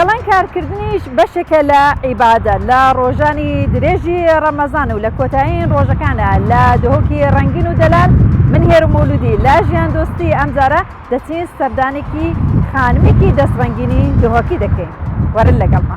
گەڵان کارکردنیش بەشێکە لە عیبادە لە ڕۆژانی درێژی ڕەمەزان و لە کۆتایین ڕۆژەکانە لە دهۆکی ڕەنگین و دەلال من هێر و مەولودی لا ژیان دۆستی ئەمجارە دەچین سەردانێکی خانمێکی دەستڕەنگینی دهۆکی دەکەین وەرن لەگەڵمە.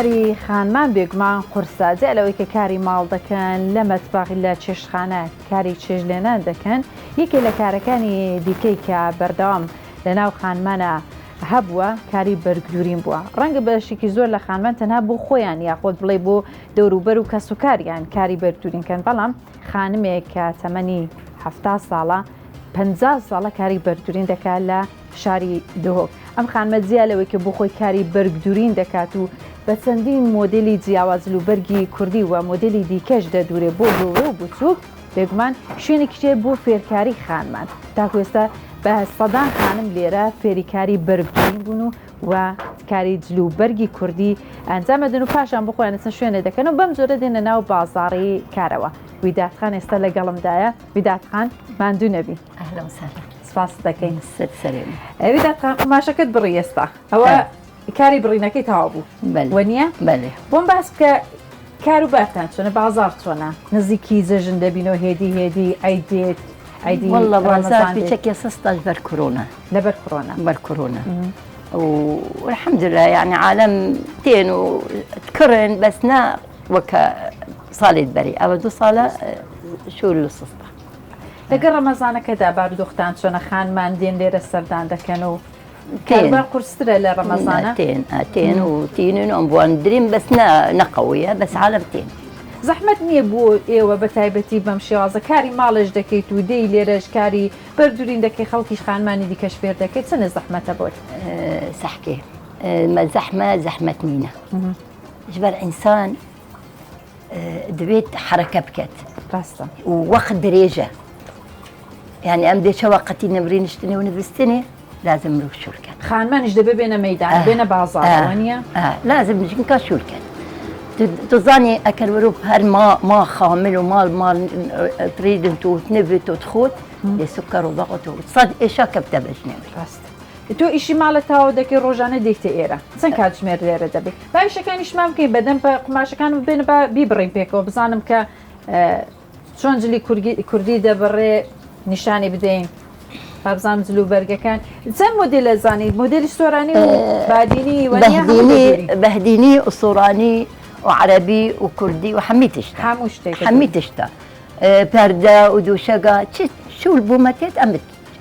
کاری خانمان بێگومان قورسە جێ لەوەی کە کاری ماڵ دەکەن لە مەتباغی لە چێشتخانە کاری چێژلێنان دەکەن یەکێ لە کارەکانی دیکەی کە بەردەوام لە ناو خانمانە هەبووە کاری بەرگدورین بووە. ڕەنگە بەشێکی زۆر لە خانمان تەنها بۆ خۆیان یاخۆت بڵێ بۆ دەوروبەر و کەسوکاریان کاری بەرگدورینکەن، بەڵام خانمێک کە تەمەنی 70 ساڵە 50 ساڵە کاری بەرگدورین دەکات لە شاری دهۆک. ئەم خانمە جیا لەوەی کە بۆ خۆی کاری بەرگدورین دەکات و بە چەندین مۆدلی جیاواز و بەرگی کوردی و مۆدلی دیکەش دەدورێ بۆ گەورە و بچووک بێگومان شوێنێکیێ بۆ فێرکاری خانمان. تاکو ئێستا بە سەدان خانم لێرە فێریکاری بەرگدورین بوون و کاری جلوبەرگی کوردی ئەنجامەدەن و پاشان بخۆیان چەند شوێنە دەکەن و بەم جۆرە دێنە ناو بازاڕی کارەوە. ویدادخان ئێستا لەگەڵمدایە. ویدادخان ماندوو نەبی. سپاس دەکەین. ویدادخان قماشەکەت بڕی ئێستا ئەوە کاری بڕینەکەی تاوا بوو وەنیە؟ بۆم باس بکە کار و بارتان چۆنە بازار چۆنە نزیکی زەژن دەبینەوە هێدی ئەیدێت والله بازار بشكل 16 بر كورونا لبر كورونا بر كورونا والحمد لله يعني عالم تين وتكرن بس نا وكا صالة بري أو دو صالة شو السسطة لقى رمضان كذا باردوختان شونا خان ماندين ليرة السردان دكانو كان قرصترة لرمضان تين وتين وأمبوان دريم بس نا قوية بس عالم تين زحمت نییە بۆ ئێوە بە تایبەتی بەم شێوازە کاری ماڵش دەکەیت و دەی لێرەش کاری بەردورین دەکەی خەڵکیش خانمانی دیکەش فێر دەکەیت چەنە زەحمەتە بۆت؟ سەحکێ زەحمەت نینە ژبەر ئینسان دەبێت حرەکە بکات ڕاستە و وەخت درێژە یعنی ئەم دێچە وەقەتی نەبرینشتنی و نەبستنێ لازم مرۆڤ شورکات خانمانیش دەبێ بێنە مەیدان بێنە بازاڕەوە نییە؟ لازم نژینکە شورکات تظاني أكل وروب هر ما خامل ومال تريد انتو تنبت وتخوت لسكر وضغط وصد إيشا كبتة بجنبي راست تو إيشي مالتها ودكي روجانة ديكتي إيرا سن كاتش مير ليرة دبي بايشا كان إيش ممكن بدن قماشا كانوا بين بيبرين بيكو بزانم ك شون جلي كردي دبري نشاني بدين بابزام جلو برجة كان زين موديل زاني موديل سوراني وباديني بهديني وصوراني وعربي وكردي وحميتشتا حميتشتا بردة ودوشقة شو البومتات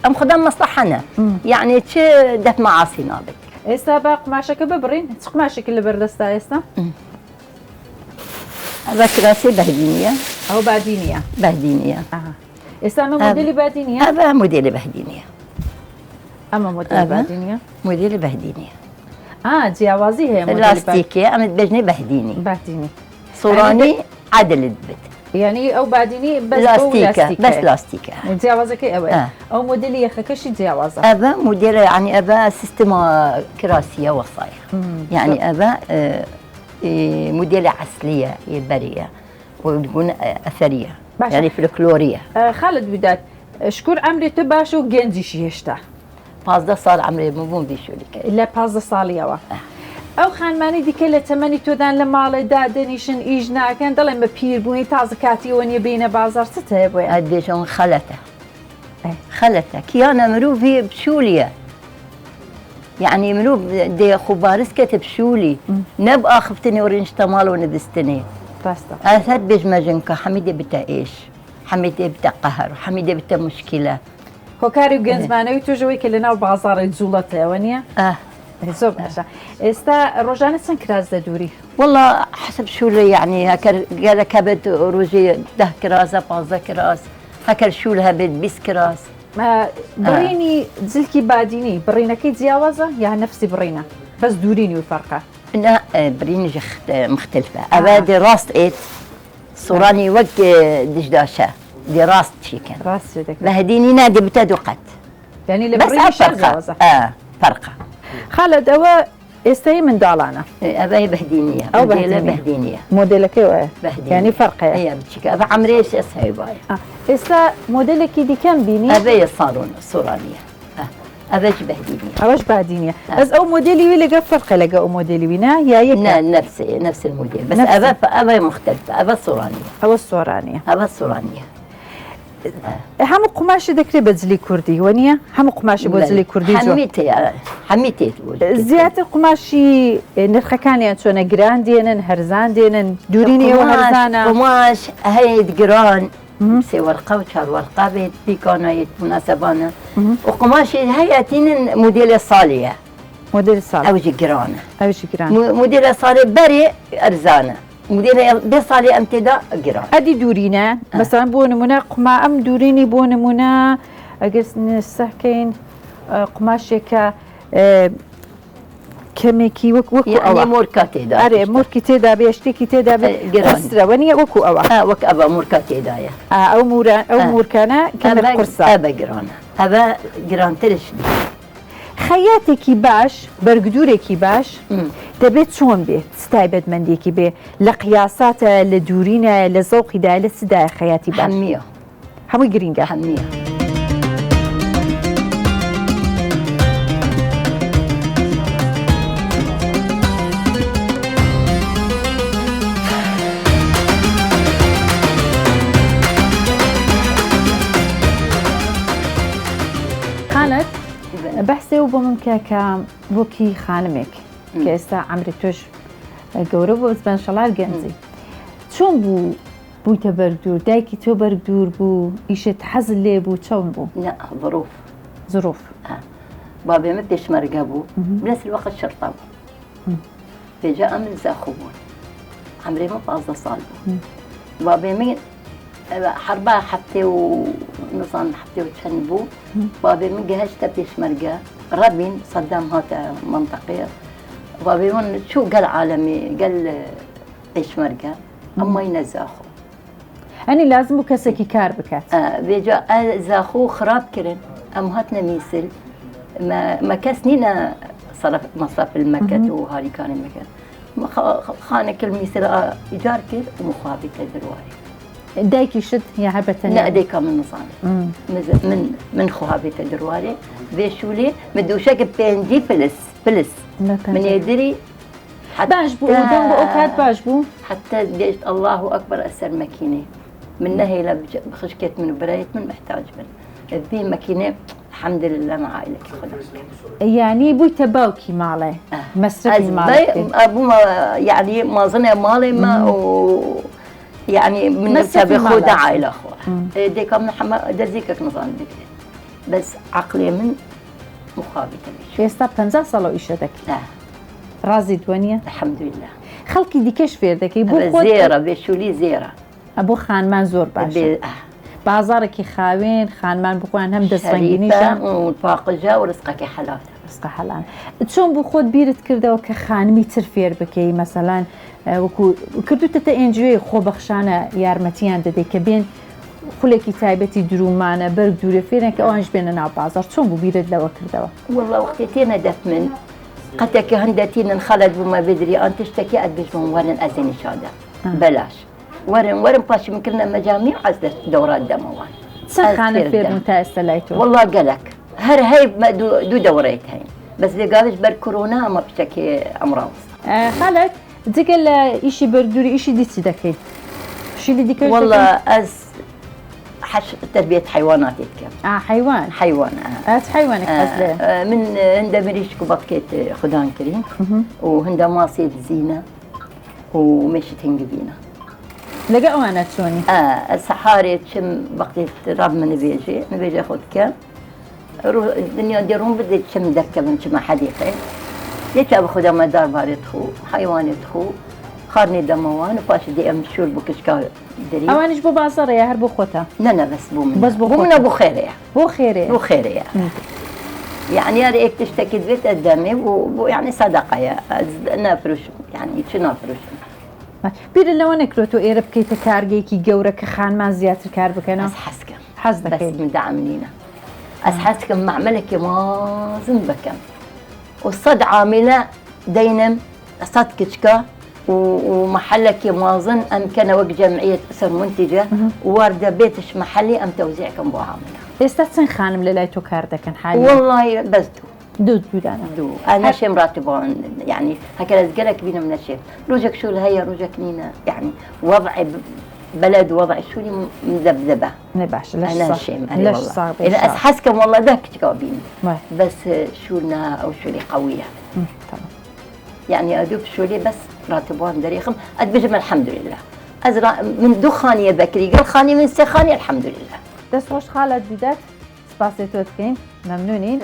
أم خدام مصلحنا يعني تش دت معاصي نابت إستا قماشك ببرين قماشك اللي بردستا إستا هذا كراسي بهدينية أو بادينية إستا أما موديلي بادينية هذا موديلي بهدينية أما موديلي بادينية موديلي بهدينية جیاوازی هەیە لاستیکێ ئەمە بەژنەی بەهدینی سۆڕانی عادل دەبێت یعنی ئەو بادینی بەس لاستیکە جیاوازەکەی ئەوە ئەو مۆدلی یەخەکەشی جیاوازە ئەبە مودێلە ینی ئەبە سیستما کراسیە وەسایە یعنی ئەبە مودێلە عەسلیە بەریە وتكون ئەثەریە یعنی فلکلۆریە. خالد بدات شکور عەمری تو باش و گەنجیشی هێشتا 15 سال عمري مبون بيشولك إلا 15 سالية أو خانماني ديك اللي تمني تودان لمالي دادنيشن إيجنا كان دلما ما بير بوني تازكاتي وني بين بازار ستهبوي أديشون خلته كيانا مروفي بشولية يعني مروف دي خبارس كتب شولي نبقى خفتني ورينش تمال ونبستني راستا أثر بجمجنكا حميدة بتا إيش حميدة بتا قهر وحميدة بتا مشكلة هۆکاری و گەنجمانەوی توۆژەوەی کە لە ناو بازاڕی جوڵەتەوە نییە؟ زۆر باشە. ئێستا ڕۆژانە چەند کراس دەدووری؟ والله حسب شولە یعنی گەلەکە بێت ڕۆژێ 10 کراسە 15 کراس هەکەر شول هەبێت 20 کراس. بڕینی جلکی بادینی بڕینەکەی جیاوازە یا نەفسی بڕینە بەس دوورینی و فەرقە؟ لا برينج مختلفة أبا دي راست إيت صوراني وق دجداشة دي راست شي كان راست بهديني نادي بتدو قت يعني اللي بس بريني فرقة فرقة خالد أو استي من دالانا أبي بهدينية أو موديلة بهدينية. بهدينية موديلك إيه بهدينية يعني فرق هي بتشيك أبي عمريش أسهي باي إسا موديلك دي كم بيني أبي الصالون الصورانية أبيش بهدينية أوش بعدينيا بس أو موديلي ولا فرق لقى أو موديلي بينا يا يك نفس الموديل بس نفس أبي مختلفة أبي الصورانية أو الصورانية أبي الصورانية هم قماش ذكري بزلي كردي ونيا هم قماش بزلي كردي جو حميتي زيادة قماشي نرخ كان يعني شو نجران دينن هرزان دينن دوريني وهرزانا قماش هاي جران سي ورقة وشار ورقة بيت بيكونا مناسبانا وقماش هاي تين موديل صالية موديل صالح أو جرانة أو جران موديل صالح بري أرزانة موديل بصالي امتداء جران أدي دورينا مثلا بون منا قما أم دوريني بون منا أجلس نسحكين قماشك كميكي وكو يعني أوا موركاتي دا أري موركي تدا بيشتكي تدا بأسرة ونيا وكو أوا وك أبا موركاتي دايا أو موران أو موركانا كم قرصة أبا جرانة أبا جران ترش خياتێکی باش بەرگدورێکی باش دەبێت چۆن بێت ستایبەت مندێکی بێ لە قیاساتە لە دوورینە لە زەوقیدا لە سدای خەیاتی باش حمیە هەمووی گرینگە حمیە خانت بەحسێ و بۆ ممکە کە وەکی خانمێک کە ئێستا عەمری تۆش گەورە بۆ بەنشەڵار گەنجی چۆن بوو بوویتە بەرگدور دایکی تۆ بەرگدور بوو ئیشت حەزت لێ بوو چۆن بوو لا ظروف بابي ما بيشمرقة بو بنفس الوقت شرطة بو فجاء من زاخو بو عمري ما 15 صال بو بابي من حربا حتى ونصان حتى وتشنبو بابي من جهشت بيشمرقة رابين صدام هاتا منطقية بابي من شو قال عالمي قال بيشمرقة أما ينزاخو أني لازم كسكي كار بكات بيجا زاخو خراب كرن أم هاتنا ميسل ما كسنينا صرف مصرف المكة وهاري كان المكة خانك الميسل إيجار كر ومخابي تدرواري دايكي شد هي هبة لا ديكا من نصاني من خوابي تدرواري بيشولي مدوشك بينجي فلس من يدري باش بو ودم بو أوكاد باش بو حتى جيت الله أكبر أسر ماكينة من نهي بخشكت من برايت من محتاج من ذي ماكينة الحمد لله مع عائلتي خدمتك يعني بو تباوكي مالي مصرفي مالي أبو ما يعني ما ظن مالي ما يعني من نفسه خود عائلة أخوه ديك من حما درزيكك نظام دكتور بس عقلي من مخابطة بيش يستا 50 سالو إيشتك رازي دوانية الحمد لله خلقي دي كيش فيردكي بو خود زيرة بيشولي زيرة أبو خانمان زور باشا بازاركي خاوين خانمان بخوان هم دەستڕەنگینیشان وپاقجا و ڕزقەکەی حەلال ڕزقە حەلال چۆن بۆ خۆت بیرت کردەوە کە خانمی تر فێر بکەی مەسەلەن وەکو کردوتە ئێنجوێ خۆبەخشانە یارمەتیان دەدەی کە بێن خولێکی تایبەتی درومانە بەرگ دوورە فێرن کە ئەوانش بێنە ناو بازار چۆن بوو بیرت لەوە کردەوە والله وقتی تێنە دەست من قەتێکی هەندەتینن خەلەت بوومە بدری ئەن تشتێکی ئەدبژمم وەرن ئەزێنی شادە بەلاش ورم باش يمكننا مجاميع عزة دورات دموان سخانة فير متأسة لايتو والله قالك هاي دو دورات هاي بس دي قالش بر كورونا ما بشتكي أمراض خالد تقول إيشي بردوري إيشي دي تدكي شي اللي ديكي والله أز تربية حيوانات يتكلم حيوان حيوانك أزلي من هندا مريش كوباتكيت خدان كريم وهندا ماسيت زينة ومشت هنجبينا لقى وانا تشوني السحاري تشم وقت راب من نبيجي خد كام الدنيا ديرهم بدي تشم دكة من شما حديقة ليش أبو خدا مدار باري تخو حيواني تخو خارني دموان وباش دي أم شور بكشكال دري أوانش بو بازار يا هربو خوتا لا بس بو من بس بو من أبو خيرية بو خيرية يعني يا ريت تشتكي بيت قدامي ويعني صدقة يا نافروش يعني شو نافروش بير لو نكرتو إيرب كي تكارجي كي جورك خان ما زيادة كار بكنا بس حز دكي بس مدعمنينا أسحسكم معملك مازن بكم وصد عاملة دينم صد كشكا ومحلك مازن أمكن وقت جمعية أسر منتجة وواردة بيتش محلي أم توزيعكم بو عاملة ئێستا خانم لە لای تۆ کار دەکەن حالی والله بس دوودانە دو أنا شيم راتبون يعني هكذا زقلك بينا من الشيء روجك شو هي روجك نينا يعني وضع بلد وضع شولي مذبذبة باش أنا شيم أنا ليش والله صعب إذا أسحسكم والله ذاك تجاوبين واي. بس شولنا أو شولي قوية طبعا يعني أدوب شولي بس راتبون دريخم أدبجم الحمد لله أزرع من دخانية ذكري قال خاني من سخاني الحمد لله دەست خۆش خاڵت ویدات سپاسی تۆ دکەین مەمنونین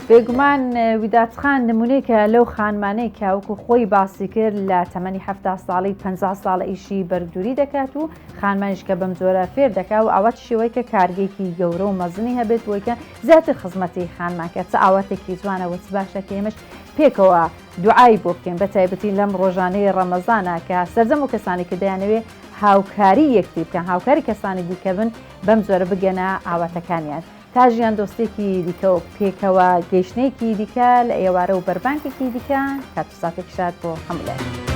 بێگومان ویداتخان نمونەیەکە لەو خانمانەی کاوکو خۆی باسی کرد لە تەمەنی 7 ساڵی 50 ساڵە ئیشی بەردووری دەکات و خانمانیش کە بەم جۆرە فێر دەکات و ئاوات شێوەیە کە کارگێکی گەورە و مەزنی هەبێت بۆیکە زیاتر خزمەتی خانمانکە چ ئاواتێکی جوانەوە چ باشە کێمەش پێکەوە دوعای بۆ بکەین بە تایبەتی لەم ڕۆژانەی ڕەمەزانە کە سەرجەم و کەسانی کە دەیانەوێ هاوکاری یەکتی بکەن هاوکاری کەسانی دیکە بن بەم جۆرە بگەنە ئاواتەکانیان تا ژیان دۆستێکی دیکە و پێکەوە گەیشتنێکی دیکە لە ئێوارە و بەربانکێکی دیکە کاتساتێک شاد بۆ هەموو لای.